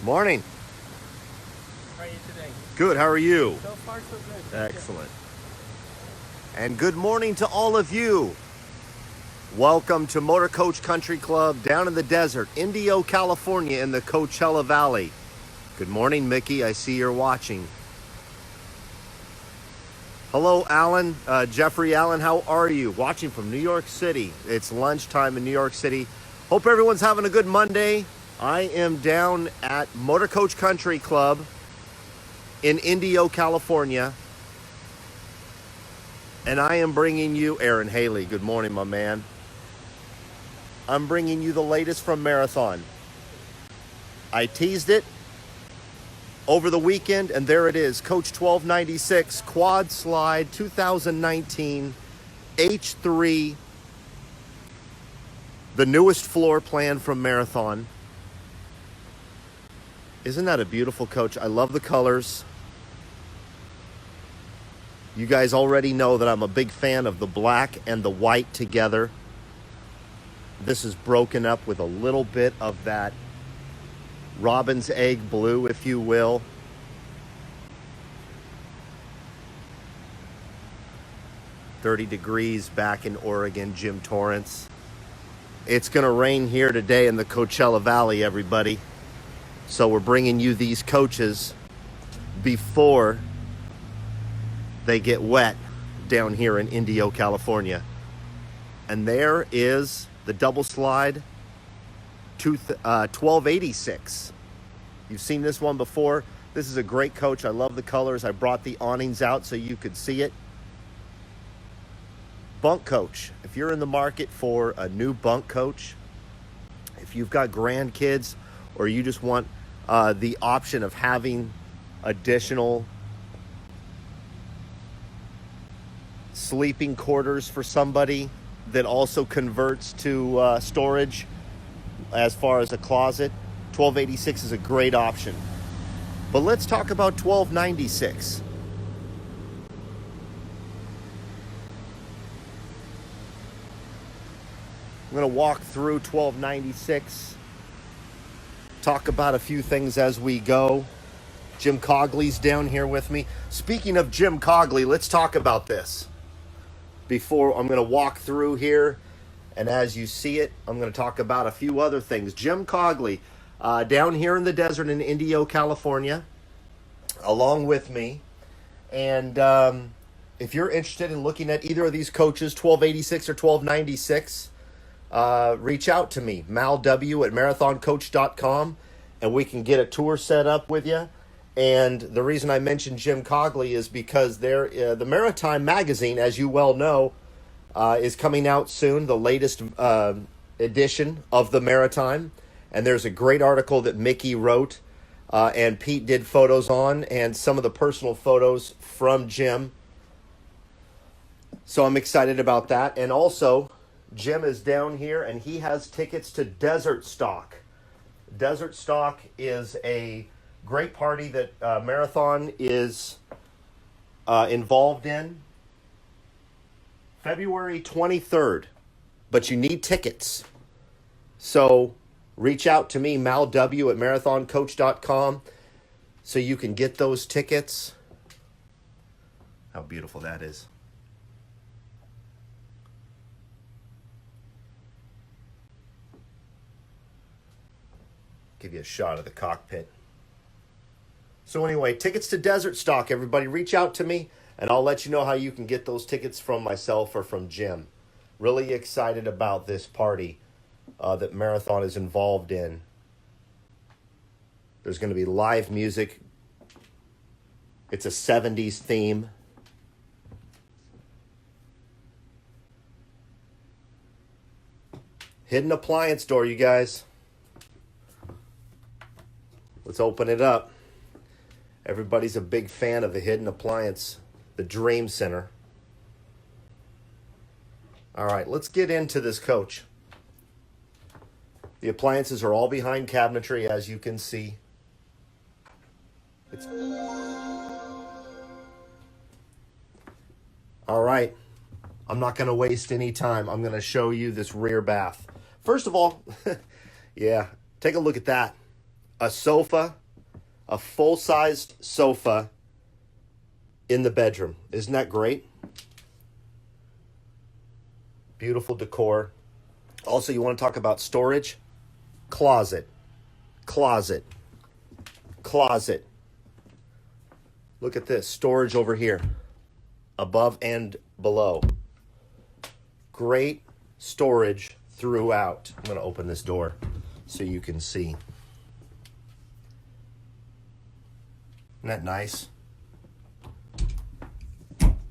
Morning. How are you today? Good. How are you? So far, so good. Thank you. Excellent. And good morning to all of you. Welcome to Motor Coach Country Club down in the desert, Indio, California, in the Coachella Valley. Good morning, Mickey. I see you're watching. Hello, Alan. Jeffrey Allen, how are you? Watching from New York City. It's lunchtime in New York City. Hope everyone's having a good Monday. I am down at Motor Coach Country Club in Indio, California. And I am bringing you, Aaron Haley, good morning, my man. I'm bringing you the latest from Marathon. I teased it over the weekend, and there it is. Coach 1296 Quad Slide 2019 H3, the newest floor plan from Marathon. Isn't that a beautiful coach? I love the colors. You guys already know that I'm a big fan of the black and the white together. This is broken up with a little bit of that robin's egg blue, if you will. "30 degrees back in Oregon, Jim Torrance. It's going to rain here today in the Coachella Valley, everybody. So we're bringing you these coaches before they get wet down here in Indio, California. And there is the double slide 1286. You've seen this one before. This is a great coach. I love the colors. I brought the awnings out so you could see it. Bunk coach. If you're in the market for a new bunk coach, if you've got grandkids, or you just want the option of having additional sleeping quarters for somebody that also converts to storage as far as a closet, 1286 is a great option. But let's talk about 1296. I'm going to walk through 1296, talk about a few things as we go. Jim Cogley's down here with me. Speaking of Jim Cogley, let's talk about this. Before I'm going to walk through here, and as you see it, I'm going to talk about a few other things. Jim Cogley, down here in the desert in Indio, California, along with me. And if you're interested in looking at either of these coaches, 1286 or 1296, reach out to me, malw@marathoncoach.com, and we can get a tour set up with you. And the reason I mentioned Jim Cogley is because the Maritime magazine, as you well know, is coming out soon, the latest edition of the Maritime. And there's a great article that Mickey wrote and Pete did photos on, and some of the personal photos from Jim. So I'm excited about that. And also, Jim is down here, and he has tickets to Desert Stock. Desert Stock is a great party that Marathon is involved in. February 23rd, but you need tickets. So reach out to me, malw@marathoncoach.com, so you can get those tickets. How beautiful that is. Give you a shot of the cockpit. So anyway, tickets to Desert Stock, everybody. Reach out to me, and I'll let you know how you can get those tickets from myself or from Jim. Really excited about this party that Marathon is involved in. There's going to be live music. It's a 70s theme. Hidden appliance store, you guys. Let's open it up. Everybody's a big fan of the Hidden Appliance, the Dream Center. All right, let's get into this coach. The appliances are all behind cabinetry, as you can see. All right, I'm not going to waste any time. I'm going to show you this rear bath. First of all, yeah, take a look at that. a sofa, a full-sized sofa in the bedroom. Isn't that great? Beautiful decor. Also, you want to talk about storage? Closet, closet, closet. Look at this. Storage over here, above and below. Great storage throughout. I'm going to open this door so you can see. Isn't that nice?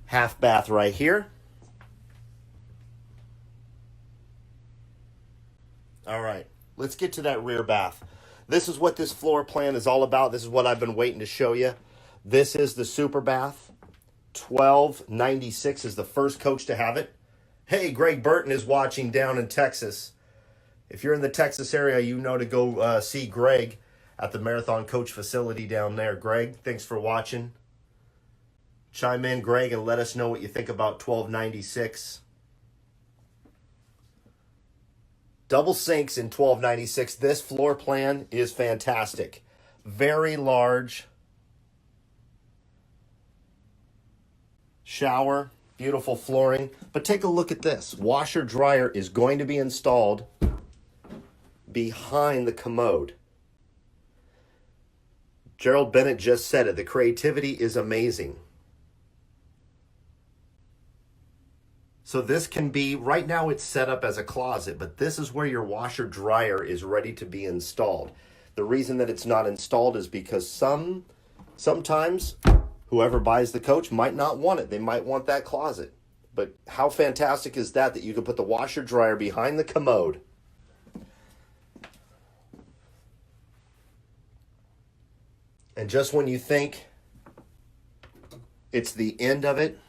Half bath right here. All right, let's get to that rear bath. This is what this floor plan is all about. This is what I've been waiting to show you. This is the super bath. 1296 is the first coach to have it. Hey, Greg Burton is watching down in Texas. If you're in the Texas area, you know to go see Greg at the Marathon Coach facility down there. Greg, thanks for watching. Chime in, Greg, and let us know what you think about 1296. Double sinks in 1296. This floor plan is fantastic. Very large. Shower, beautiful flooring. But take a look at this. Washer dryer is going to be installed behind the commode. Gerald Bennett just said it. The creativity is amazing. So this can be, right now it's set up as a closet, but this is where your washer dryer is ready to be installed. The reason that it's not installed is because sometimes whoever buys the coach might not want it. They might want that closet. But how fantastic is that you can put the washer dryer behind the commode? And just when you think it's the end of it,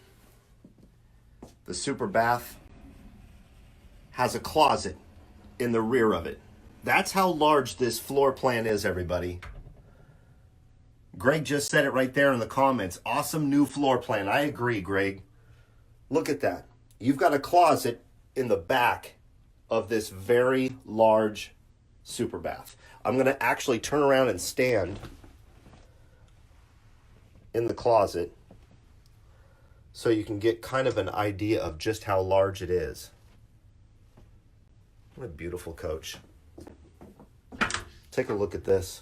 the super bath has a closet in the rear of it. That's how large this floor plan is, everybody. Greg just said it right there in the comments. Awesome new floor plan. I agree, Greg. Look at that. You've got a closet in the back of this very large super bath. I'm going to actually turn around and stand in the closet so you can get kind of an idea of just how large it is. What a beautiful coach. Take a look at this.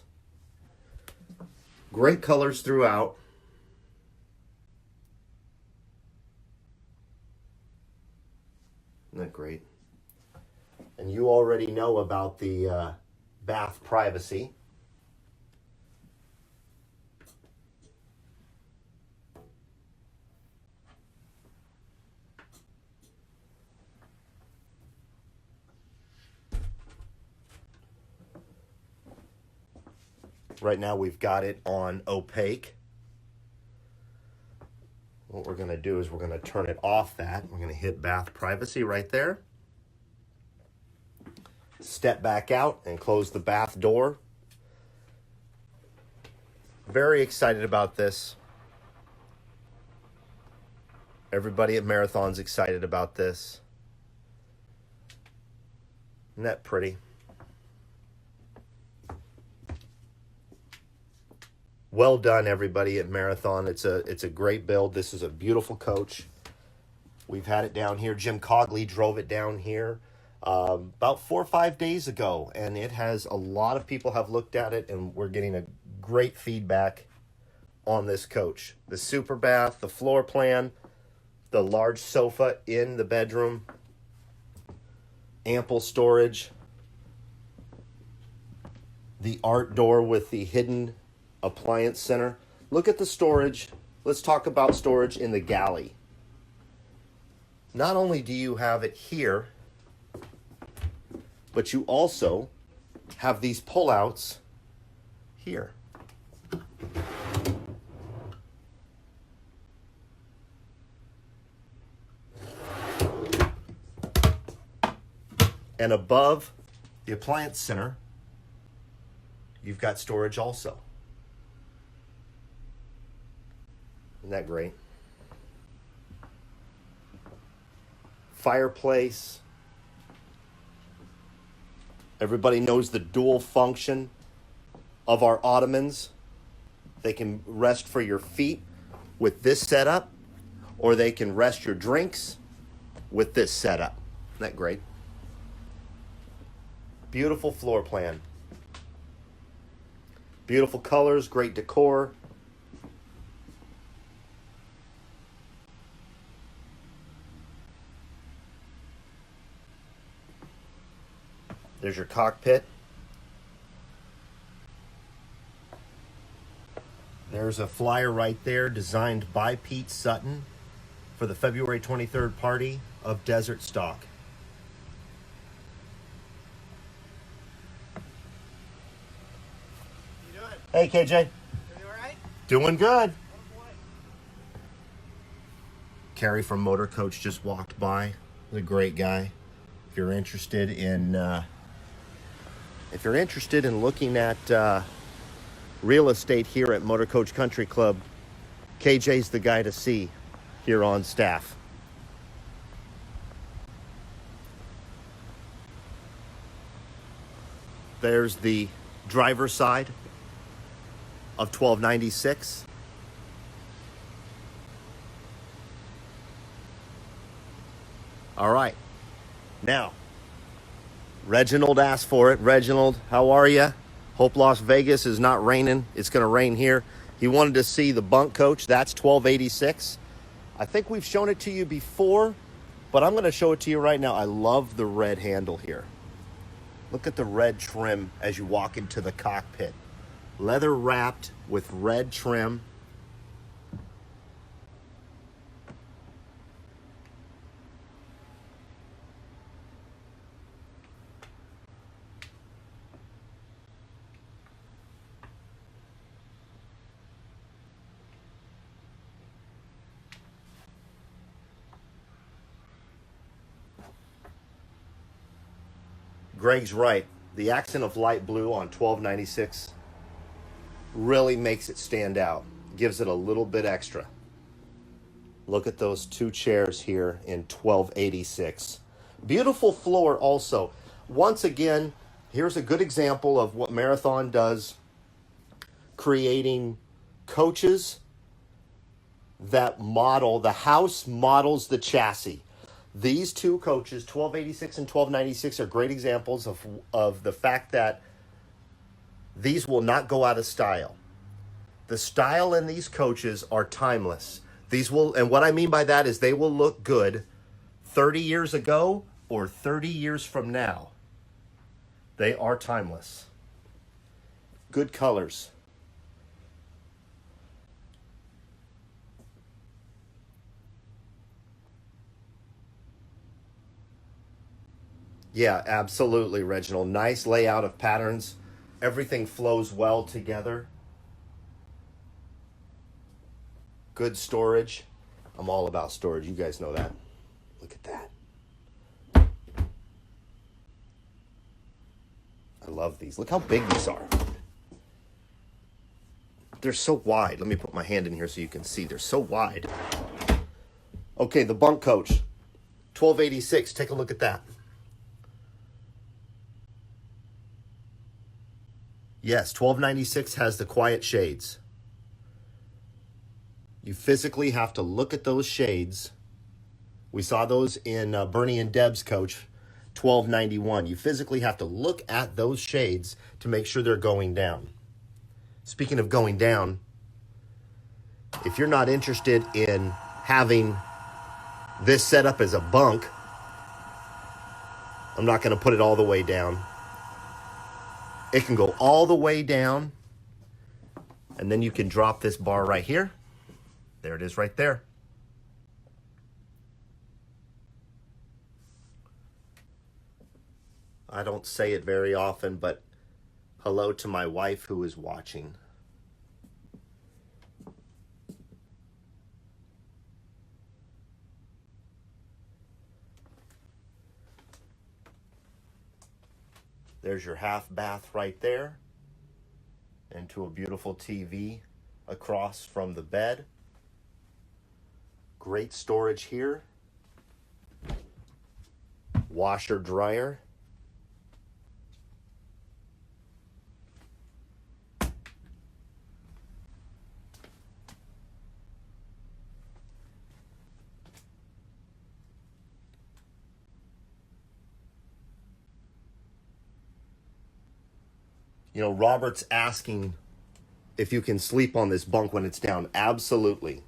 Great colors throughout. Isn't that great? And you already know about the bath privacy. Right now we've got it on opaque. What we're going to do is we're going to turn it off that. We're going to hit bath privacy right there. Step back out and close the bath door. Very excited about this. Everybody at Marathon's excited about this. Isn't that pretty? Well done, everybody at Marathon. It's a great build. This is a beautiful coach. We've had it down here. Jim Cogley drove it down here about 4 or 5 days ago, and it has a lot of people have looked at it, and we're getting a great feedback on this coach. The super bath, the floor plan, the large sofa in the bedroom, ample storage, the art door with the hidden appliance center. Look at the storage. Let's talk about storage in the galley. Not only do you have it here, but you also have these pullouts here. And above the appliance center, you've got storage also. Isn't that great? Fireplace. Everybody knows the dual function of our ottomans. They can rest for your feet with this setup, or they can rest your drinks with this setup. Isn't that great? Beautiful floor plan. Beautiful colors, great decor. There's your cockpit. There's a flyer right there designed by Pete Sutton for the February 23rd party of Desert Stock. You doing? Hey, KJ. Are you all right? Doing good. Oh boy. Carrie from Motor Coach just walked by. He's a great guy. If you're interested in looking at real estate here at Motor Coach Country Club, KJ's the guy to see here on staff. There's the driver's side of 1296. All right. Now, Reginald asked for it. Reginald, how are you? Hope Las Vegas is not raining. It's going to rain here. He wanted to see the bunk coach. That's 1286. I think we've shown it to you before, but I'm going to show it to you right now. I love the red handle here. Look at the red trim as you walk into the cockpit. Leather wrapped with red trim. Greg's right. The accent of light blue on 1296 really makes it stand out. Gives it a little bit extra. Look at those two chairs here in 1286. Beautiful floor also. Once again, here's a good example of what Marathon does, creating coaches that model, the house models the chassis. These two coaches, 1286 and 1296, are great examples of the fact that these will not go out of style. The style in these coaches are timeless. These will, and what I mean by that is they will look good 30 years ago or 30 years from now. They are timeless. Good colors. Yeah, absolutely, Reginald. Nice layout of patterns. Everything flows well together. Good storage. I'm all about storage. You guys know that. Look at that. I love these. Look how big these are. They're so wide. Let me put my hand in here so you can see. They're so wide. Okay, the bunk coach. 1286. Take a look at that. Yes, 1296 has the quiet shades. You physically have to look at those shades. We saw those in Bernie and Deb's coach, 1291. You physically have to look at those shades to make sure they're going down. Speaking of going down, if you're not interested in having this set up as a bunk, I'm not going to put it all the way down. It can go all the way down, and then you can drop this bar right here. There it is right there. I don't say it very often, but hello to my wife who is watching. There's your half bath right there, into a beautiful TV across from the bed. Great storage here. Washer dryer. Robert's asking if you can sleep on this bunk when it's down. Absolutely.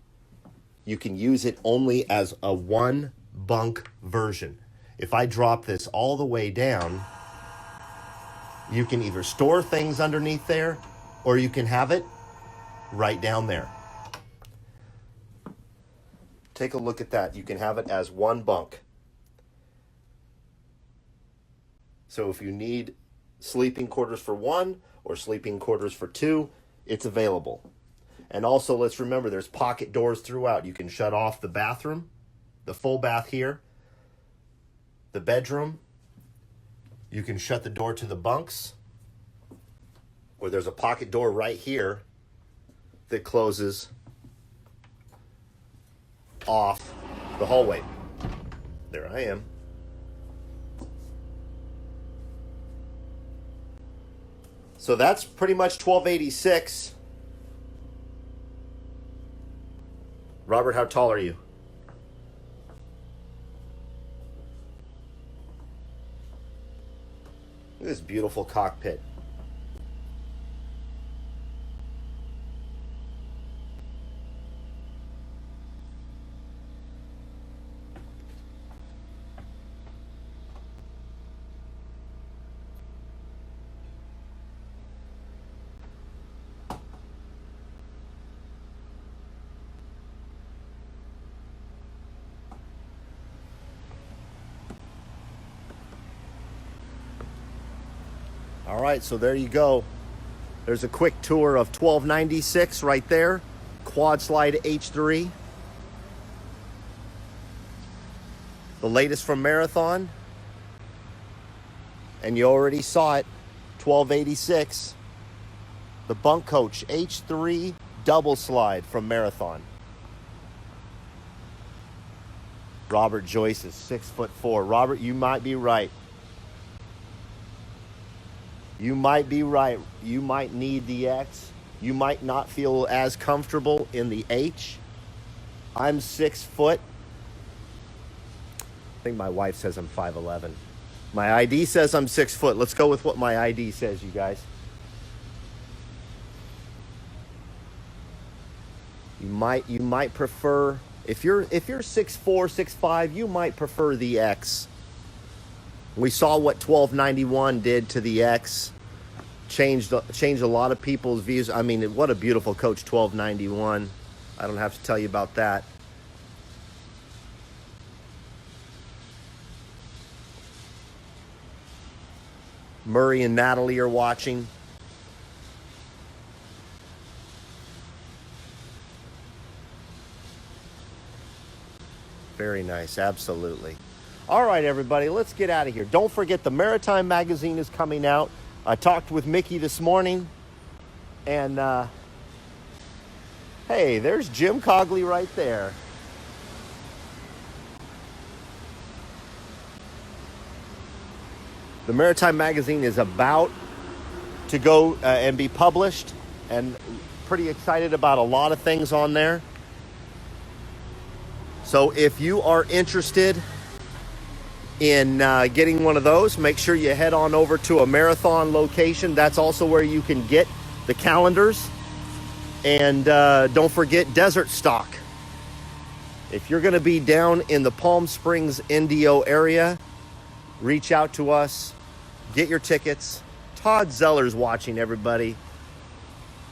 You can use it only as a one bunk version. If I drop this all the way down, you can either store things underneath there or you can have it right down there. Take a look at that. You can have it as one bunk. So if you need sleeping quarters for one or sleeping quarters for two, it's available. And also, let's remember, there's pocket doors throughout. You can shut off the bathroom, the full bath here, the bedroom. You can shut the door to the bunks, or there's a pocket door right here that closes off the hallway. There I am. So that's pretty much 1286. Robert, how tall are you? Look at this beautiful cockpit. All right, so there you go. There's a quick tour of 1296 right there. Quad Slide H3. The latest from Marathon. And you already saw it, 1286. The Bunk Coach H3 double slide from Marathon. Robert Joyce is 6'4". Robert, you might be right. You might be right. You might need the X. You might not feel as comfortable in the H. I'm 6 foot. I think my wife says I'm 5'11". My ID says I'm 6 foot. Let's go with what my ID says, you guys. You might prefer, if you're 6'4", 6'5", you might prefer the X. We saw what 1291 did to the X. Changed a lot of people's views. I mean, what a beautiful coach, 1291. I don't have to tell you about that. Murray and Natalie are watching. Very nice, absolutely. All right, everybody, let's get out of here. Don't forget, the Maritime magazine is coming out. I talked with Mickey this morning, and hey, there's Jim Cogley right there. The Maritime magazine is about to go and be published, and pretty excited about a lot of things on there. So if you are interested in getting one of those, make sure you head on over to a Marathon location. That's also where you can get the calendars. And don't forget Desert Stock. If you're going to be down in the Palm Springs, Indio area, reach out to us. Get your tickets. Todd Zeller's watching, everybody.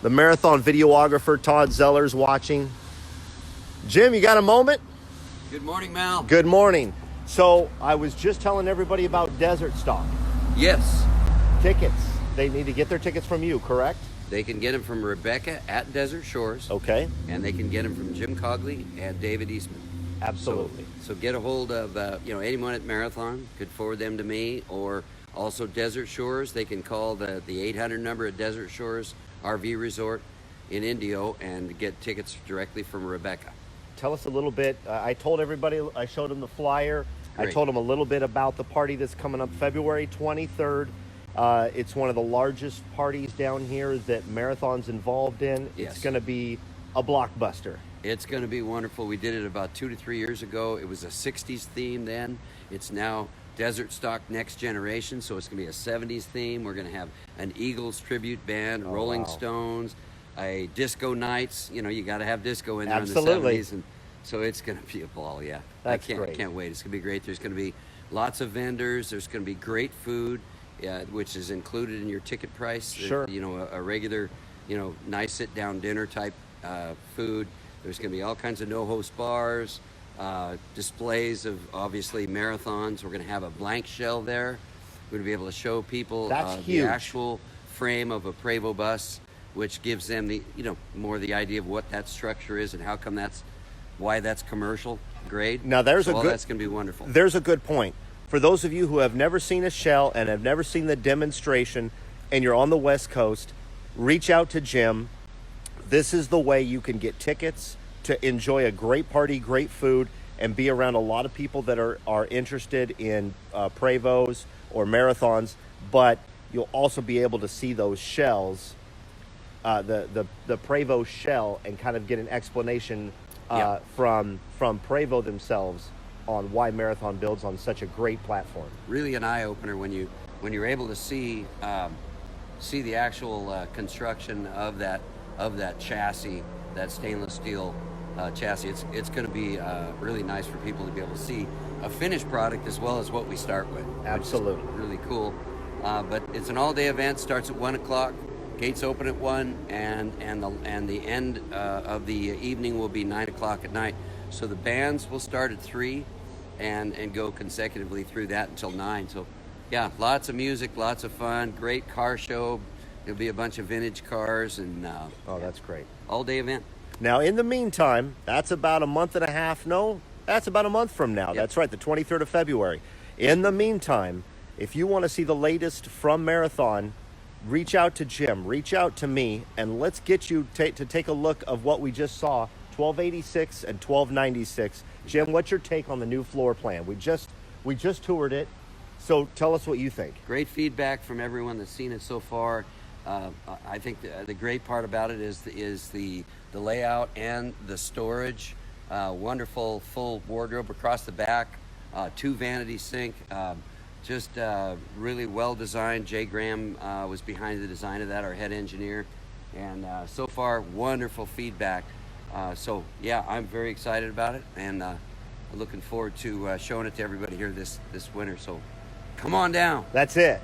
The Marathon videographer, Todd Zeller's watching. Jim, you got a moment? Good morning, Mal. Good morning. So I was just telling everybody about Desert Stock. Yes. Tickets. They need to get their tickets from you, correct? They can get them from Rebecca at Desert Shores. Okay. And they can get them from Jim Cogley and David Eastman. Absolutely. So get a hold of anyone at Marathon could forward them to me, or also Desert Shores. They can call the 800 number at Desert Shores RV Resort in Indio and get tickets directly from Rebecca. Tell us a little bit. I told everybody, I showed them the flyer. Great. I told them a little bit about the party that's coming up February 23rd. It's one of the largest parties down here that Marathon's involved in. Yes. It's going to be a blockbuster. It's going to be wonderful. We did it about 2 to 3 years ago. It was a 60s theme then. It's now Desert Stock Next Generation, so it's going to be a 70s theme. We're going to have an Eagles tribute band, Rolling wow. Stones, a disco nights. You know, you got to have disco in there Absolutely. in the 70s, and so it's going to be a ball. Yeah, That's I great. can't wait. It's going to be great. There's going to be lots of vendors. There's going to be great food, which is included in your ticket price. Sure. You know, a regular, you know, nice sit-down dinner type food. There's going to be all kinds of no-host bars, displays of obviously marathons. We're going to have a blank shell there. We're going to be able to show people That's the huge. actual frame of a Prevost bus, which gives them the, you know, more the idea of what that structure is and how come why that's commercial grade. Now, there's so a all good- that's going to be wonderful. There's a good point. For those of you who have never seen a shell and have never seen the demonstration and you're on the West Coast, reach out to Jim. This is the way you can get tickets to enjoy a great party, great food, and be around a lot of people that are interested in Prevosts or marathons, but you'll also be able to see those shells, the Prevost shell, and kind of get an explanation from Prevost themselves on why Marathon builds on such a great platform. Really an eye-opener when you're able to see the actual construction of that chassis, that stainless steel chassis. It's going to be really nice for people to be able to see a finished product as well as what we start with. Absolutely. Which is really cool. But it's an all-day event. Starts at 1 o'clock. Gates open at 1, and the end of the evening will be 9 o'clock at night. So the bands will start at 3 and go consecutively through that until 9. So yeah, lots of music, lots of fun, great car show. There'll be a bunch of vintage cars and Oh, that's great. all-day event. Now, in the meantime, that's about a month and a half. No, that's about a month from now. Yep. That's right, the 23rd of February. In the meantime, if you want to see the latest from Marathon, reach out to Jim, reach out to me, and let's get you to take a look of what we just saw, 1286 and 1296. Jim, what's your take on the new floor plan? We just toured it, so tell us what you think. Great feedback from everyone that's seen it so far. I think the great part about it is the layout and the storage. Wonderful full wardrobe across the back, 2 vanity sink. Just really well designed. Jay Graham was behind the design of that, our head engineer, and so far wonderful feedback. So yeah, I'm very excited about it, and looking forward to showing it to everybody here this winter. So come on down. That's it.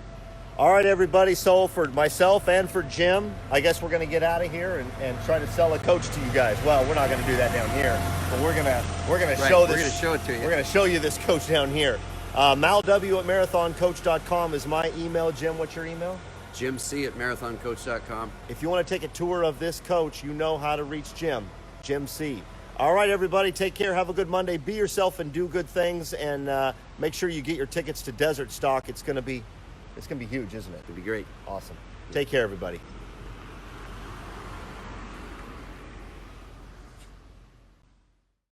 All right, everybody. So for myself and for Jim, I guess we're going to get out of here and try to sell a coach to you guys. Well, we're not going to do that down here, but we're gonna Right, show we're this. going to show it to you. We're going to show you this coach down here. malw@marathoncoach.com is my email. Jim, what's your email? Jim C at marathoncoach.com. If you want to take a tour of this coach, you know how to reach Jim C. All right, everybody, take care. Have a good Monday. Be yourself and do good things, and make sure you get your tickets to Desert Stock. It's going to be huge, isn't it? It'd be great. Awesome. Take care, everybody.